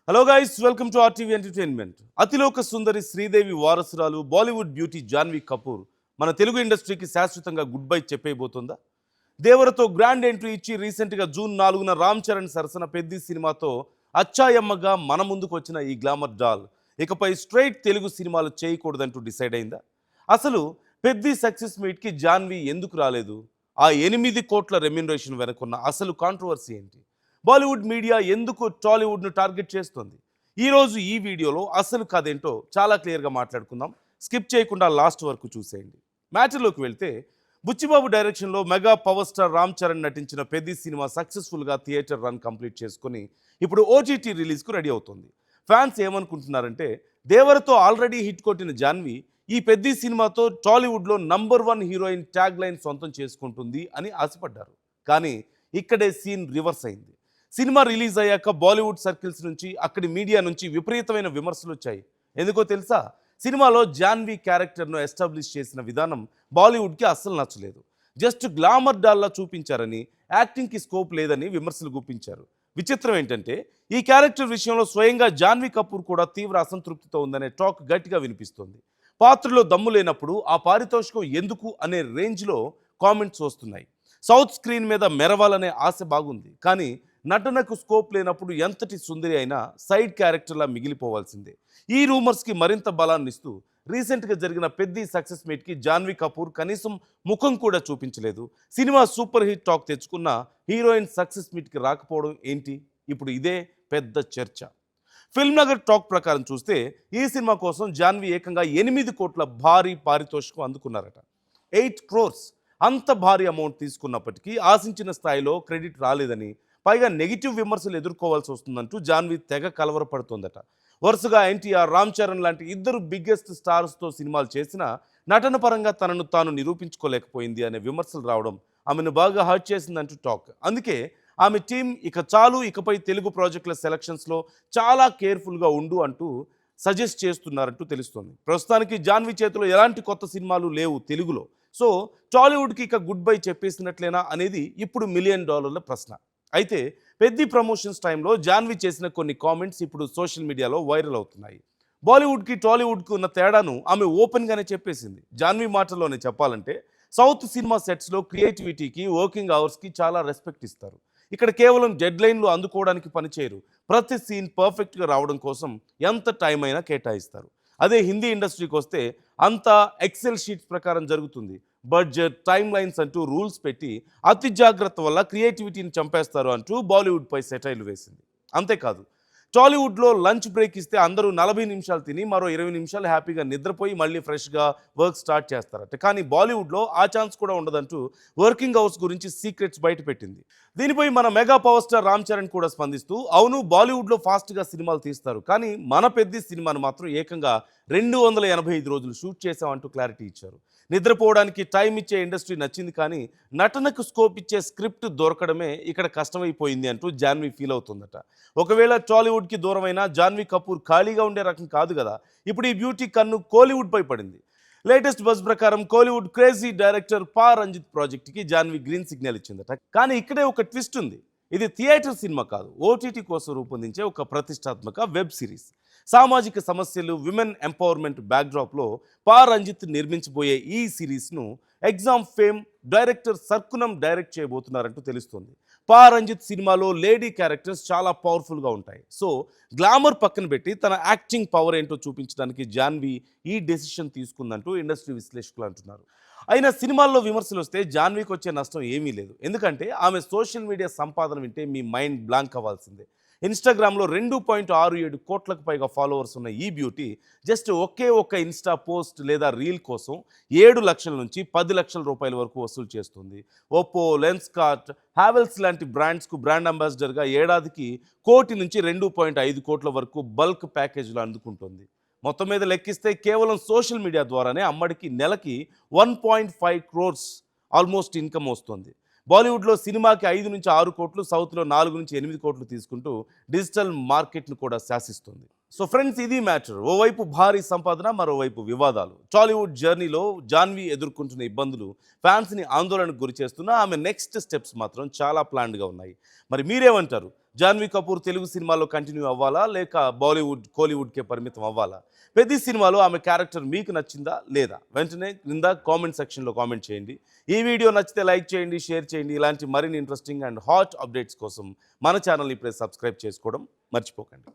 Hello guys, welcome to RTV entertainment. అతిలోక సుందరి శ్రీదేవి వారసురాలు బాలీవుడ్ బ్యూటీ జాన్వీ కపూర్ మన తెలుగు ఇండస్ట్రీకి శాశ్వతంగా గుడ్ బై చెప్పేయబోతుందా? దేవరతో గ్రాండ్ ఎంట్రీ ఇచ్చి రీసెంట్గా జూన్ 4న రామ్ చరణ్ సరసన పెద్ది సినిమాతో అచ్చాయమ్మగా మన ముందుకు వచ్చిన ఈ గ్లామర్ డాల్ ఇకపై స్ట్రైట్ తెలుగు సినిమాలు చేయకూడదంటూ డిసైడ్ అయిందా? అసలు పెద్ది సక్సెస్ మీట్కి జాన్వీ ఎందుకు రాలేదు? ఆ 8 కోట్ల రెమ్యునరేషన్ వెనుకున్న అసలు కాంట్రవర్సీ ఏంటి? బాలీవుడ్ మీడియా ఎందుకు టాలీవుడ్ను టార్గెట్ చేస్తుంది? ఈరోజు ఈ వీడియోలో అసలు కథేంటో చాలా క్లియర్గా మాట్లాడుకుందాం. స్కిప్ చేయకుండా లాస్ట్ వరకు చూసేయండి. మ్యాటర్లోకి వెళ్తే, బుచ్చిబాబు డైరెక్షన్లో mega power star Ram Charan నటించిన పెద్ది సినిమా సక్సెస్ఫుల్గా థియేటర్ రన్ కంప్లీట్ చేసుకుని ఇప్పుడు ఓటీటీ రిలీజ్కు రెడీ అవుతుంది. ఫ్యాన్స్ ఏమనుకుంటున్నారంటే, దేవరతో ఆల్రెడీ హిట్ కొట్టిన జాన్వీ ఈ పెద్ది సినిమాతో టాలీవుడ్లో #1 హీరోయిన్ ట్యాగ్ లైన్ సొంతం చేసుకుంటుంది అని ఆశపడ్డారు. కానీ ఇక్కడే సీన్ రివర్స్ అయింది. సినిమా రిలీజ్ అయ్యాక బాలీవుడ్ సర్కిల్స్ నుంచి, అక్కడి మీడియా నుంచి విపరీతమైన విమర్శలు వచ్చాయి. ఎందుకో తెలుసా? సినిమాలో జాన్వీ క్యారెక్టర్ను ఎస్టాబ్లిష్ చేసిన విధానం బాలీవుడ్కి అస్సలు నచ్చలేదు. జస్ట్ గ్లామర్ డాల్లా చూపించారని, యాక్టింగ్కి స్కోప్ లేదని విమర్శలు గుప్పించారు. విచిత్రం ఏంటంటే, ఈ క్యారెక్టర్ విషయంలో స్వయంగా జాన్వీ కపూర్ కూడా తీవ్ర అసంతృప్తితో ఉందనే టాక్ గట్టిగా వినిపిస్తోంది. పాత్రలో దమ్ము లేనప్పుడు ఆ పారితోషికం ఎందుకు అనే రేంజ్లో కామెంట్స్ వస్తున్నాయి. సౌత్ స్క్రీన్ మీద మెరవాలనే ఆశ బాగుంది, కానీ నటనకు స్కోప్ లేనప్పుడు ఎంతటి సుందరి అయినా సైడ్ క్యారెక్టర్లా మిగిలిపోవాల్సిందే. ఈ రూమర్స్కి మరింత బలాన్ని ఇస్తూ రీసెంట్గా జరిగిన పెద్ది సక్సెస్ మీట్కి జాన్వీ కపూర్ కనీసం ముఖం కూడా చూపించలేదు. సినిమా సూపర్ హిట్ టాక్ తెచ్చుకున్న హీరోయిన్ సక్సెస్ మీట్కి రాకపోవడం ఏంటి? ఇప్పుడు ఇదే పెద్ద చర్చ. ఫిల్మ్ నగర్ టాక్ ప్రకారం చూస్తే, ఈ సినిమా కోసం జాన్వీ ఏకంగా 8 కోట్ల భారీ పారితోషికం అందుకున్నారట. 8 crores. అంత భారీ అమౌంట్ తీసుకున్నప్పటికీ ఆశించిన స్థాయిలో క్రెడిట్ రాలేదని, పైగా నెగిటివ్ విమర్శలు ఎదుర్కోవాల్సి వస్తుందంటూ జాన్వీ తెగ కలవరపడుతోందట. వరుసగా ఎన్టీఆర్, రామ్ చరణ్ లాంటి ఇద్దరు బిగ్గెస్ట్ స్టార్స్తో సినిమాలు చేసినా నటన పరంగా తనను తాను నిరూపించుకోలేకపోయింది అనే విమర్శలు రావడం ఆమెను బాగా హర్ట్ చేసిందంటూ టాక్. అందుకే ఆమె టీం ఇక చాలు, ఇకపై తెలుగు ప్రాజెక్టుల సెలక్షన్స్లో చాలా కేర్ఫుల్గా ఉండు అంటూ సజెస్ట్ చేస్తున్నారంటూ తెలుస్తోంది. ప్రస్తుతానికి జాన్వీ చేతిలో ఎలాంటి కొత్త సినిమాలు లేవు తెలుగులో. సో టాలీవుడ్కి ఇక గుడ్ బై చెప్పేసినట్లేనా అనేది ఇప్పుడు $1 మిలియన్ ప్రశ్న. అయితే పెద్ది ప్రమోషన్స్ టైంలో జాన్వీ చేసిన కొన్ని కామెంట్స్ ఇప్పుడు సోషల్ మీడియాలో వైరల్ అవుతున్నాయి. బాలీవుడ్కి టాలీవుడ్కి ఉన్న తేడాను ఆమె ఓపెన్గానే చెప్పేసింది. జాన్వీ మాటల్లోనే చెప్పాలంటే, సౌత్ సినిమా సెట్స్లో క్రియేటివిటీకి, వర్కింగ్ అవర్స్కి చాలా రెస్పెక్ట్ ఇస్తారు. ఇక్కడ కేవలం డెడ్ లైన్లు అందుకోవడానికి పనిచేయరు. ప్రతి సీన్ పర్ఫెక్ట్గా రావడం కోసం ఎంత టైం అయినా కేటాయిస్తారు. అదే హిందీ ఇండస్ట్రీకి వస్తే అంతా ఎక్సెల్ షీట్స్ ప్రకారం జరుగుతుంది. బడ్జెట్, టైమ్ లైన్స్ అంటూ రూల్స్ పెట్టి అతి జాగ్రత్త వల్ల క్రియేటివిటీని చంపేస్తారు అంటూ బాలీవుడ్పై సెటైర్లు వేసింది. అంతేకాదు, టాలీవుడ్లో లంచ్ బ్రేక్ ఇస్తే అందరూ 40 నిమిషాలు తిని మరో 20 నిమిషాలు హ్యాపీగా నిద్రపోయి మళ్ళీ ఫ్రెష్గా వర్క్ స్టార్ట్ చేస్తారట. కానీ బాలీవుడ్లో ఆ ఛాన్స్ కూడా ఉండదంటూ వర్కింగ్ అవర్స్ గురించి సీక్రెట్స్ బయటపెట్టింది. దీనిపై మన mega power star Ram Charan కూడా స్పందిస్తూ, అవును, బాలీవుడ్లో ఫాస్ట్గా సినిమాలు తీస్తారు, కానీ మన పెద్ది సినిమాను మాత్రం ఏకంగా 285 రోజులు షూట్ చేశామంటూ క్లారిటీ ఇచ్చారు. నిద్రపోవడానికి టైం ఇచ్చే ఇండస్ట్రీ నచ్చింది, కానీ నటనకు స్కోప్ ఇచ్చే స్క్రిప్ట్ దొరకడమే ఇక్కడ కష్టమైపోయింది అంటూ జాన్వీ ఫీల్ అవుతుందట. ఒకవేళ టాలీవుడ్కి దూరమైన జాన్వీ కపూర్ ఖాళీగా ఉండే రకం కాదు కదా. ఇప్పుడు ఈ బ్యూటీ కన్ను కోలీవుడ్పై పడింది. లేటెస్ట్ బజ్ ప్రకారం కోలీవుడ్ క్రేజీ డైరెక్టర్ పా రంజిత్ ప్రాజెక్ట్కి జాన్వీ గ్రీన్ సిగ్నల్ ఇచ్చిందట. కానీ ఇక్కడే ఒక ట్విస్ట్ ఉంది. ఇది థియేటర్ సినిమా కాదు, ఓటీటీ కోసం రూపొందించే ఒక ప్రతిష్టాత్మక వెబ్ సిరీస్. సామాజిక సమస్యలు, విమెన్ ఎంపవర్మెంట్ బ్యాక్డ్రాప్లో పా రంజిత్ నిర్మించబోయే ఈ సిరీస్ను ఎగ్జామ్ ఫేమ్ డైరెక్టర్ సర్కునం డైరెక్ట్ చేయబోతున్నారంటూ తెలుస్తోంది. పా రంజిత్ సినిమాలో లేడీ క్యారెక్టర్స్ చాలా పవర్ఫుల్గా ఉంటాయి. సో గ్లామర్ పక్కన పెట్టి తన యాక్టింగ్ పవర్ ఏంటో చూపించడానికి జాన్వీ ఈ డెసిషన్ తీసుకుందంటూ ఇండస్ట్రీ విశ్లేషకులు అంటున్నారు. అయినా సినిమాల్లో విమర్శలు వస్తే జాన్వీకి వచ్చే నష్టం ఏమీ లేదు. ఎందుకంటే ఆమె సోషల్ మీడియా సంపాదన వింటే మీ మైండ్ బ్లాంక్ అవ్వాల్సిందే. ఇన్స్టాగ్రామ్లో 2.67 కోట్లకు పైగా ఫాలోవర్స్ ఉన్న ఈ బ్యూటీ జస్ట్ ఒకే ఒక్క ఇన్స్టా పోస్ట్ లేదా రీల్ కోసం 7 లక్షల నుంచి 10 లక్షల రూపాయల వరకు వసూలు చేస్తుంది. ఒప్పో, లెన్స్కార్ట్, హ్యావెల్స్ లాంటి బ్రాండ్స్కు బ్రాండ్ అంబాసిడర్గా ఏడాదికి 1 కోటి నుంచి 2.5 కోట్ల వరకు బల్క్ ప్యాకేజీలు అందుకుంటుంది. మొత్తం మీద లెక్కిస్తే కేవలం సోషల్ మీడియా ద్వారానే అమ్మడికి నెలకి 1.5 crores ఆల్మోస్ట్ ఇన్కమ్ వస్తుంది. బాలీవుడ్లో సినిమాకి 5 నుంచి 6 కోట్లు, సౌత్లో 4 నుంచి 8 కోట్లు తీసుకుంటూ డిజిటల్ మార్కెట్ను కూడా శాసిస్తుంది. సో ఫ్రెండ్స్, ఇది మ్యాటర్. ఓవైపు భారీ సంపాదన, మరోవైపు వివాదాలు. టాలీవుడ్ జర్నీలో జాన్వీ ఎదుర్కొంటున్న ఇబ్బందులు ఫ్యాన్స్ని ఆందోళనకు గురి చేస్తున్నా ఆమె నెక్స్ట్ స్టెప్స్ మాత్రం చాలా ప్లాన్డ్గా ఉన్నాయి. మరి మీరేమంటారు? జాన్వీ కపూర్ తెలుగు సినిమాలో కంటిన్యూ అవ్వాలా లేక బాలీవుడ్ కోలీవుడ్కే పరిమితం అవ్వాలా? పెద్ద సినిమాలో ఆమె క్యారెక్టర్ మీకు నచ్చిందా లేదా? వెంటనే క్రింద కామెంట్ సెక్షన్లో కామెంట్ చేయండి. ఈ వీడియో నచ్చితే లైక్ చేయండి, షేర్ చేయండి. ఇలాంటి మరిన్ని ఇంట్రెస్టింగ్ అండ్ హాట్ అప్డేట్స్ కోసం మన ఛానల్ ఇప్పుడే సబ్స్క్రైబ్ చేసుకోవడం మర్చిపోకండి.